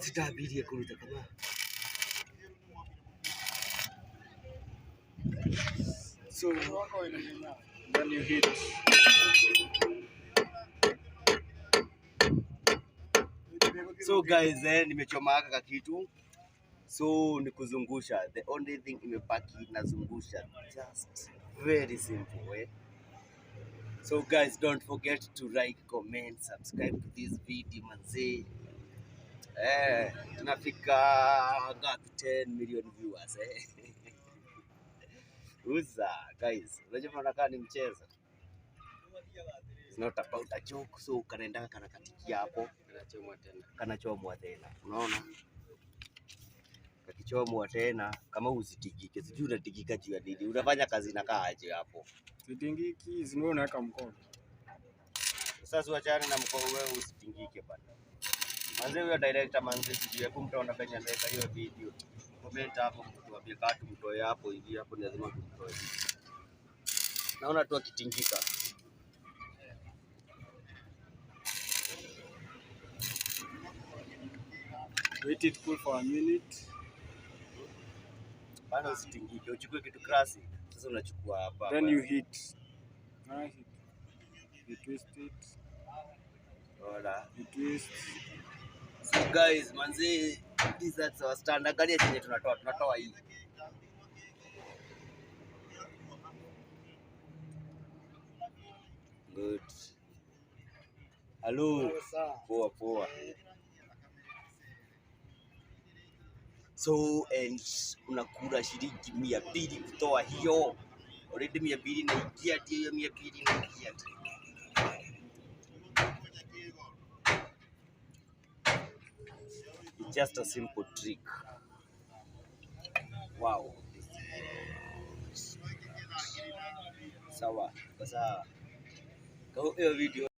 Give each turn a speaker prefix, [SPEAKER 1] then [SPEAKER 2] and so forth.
[SPEAKER 1] Sitabidi ya kuruta kama. So
[SPEAKER 2] then you hit.
[SPEAKER 1] So guys, nimechoma haka kitu. So ni kuzungusha. The only thing imebaki nazungusha. Just very simple, eh? So guys, don't forget to like, comment, subscribe to this video manze. Tunafika ngapi 10 million viewers Uza guys, unajua unakaa ni mchezo. It's not about a joke, so kanaenda kana katikia hapo, kanachomwa tena. Unaona? Kakichomwa tena kama usitigike. Sijui unatigika juu ya nini. Unafanya kazi na kaaje hapo?
[SPEAKER 2] Sitingiki, zingine unaweka mkono.
[SPEAKER 1] Sasa uachane na mkono wewe usitingike bana. Manze huyo director manze sijui hapo mtaona penye ndeka hiyo video. Comment hapo mtuambie katu mtoe hapo hivi hapo ni lazima tumtoe. Naona tu akitingika.
[SPEAKER 2] Wait it cool for a minute.
[SPEAKER 1] Bana usitingike, uchukue kitu krasi. Sasa unachukua hapa.
[SPEAKER 2] Then you hit. You twist it.
[SPEAKER 1] Hola.
[SPEAKER 2] You twist.
[SPEAKER 1] So guys, manze, this is our standard. Angalia chenye tunatoa hii. Good. Hello. Poa. So and unakula shilingi 200 kutoa hiyo. Already 200 naingia, hiyo 200 naingia. It's just a simple trick. Wow. Sawa. Sasa kwa hiyo video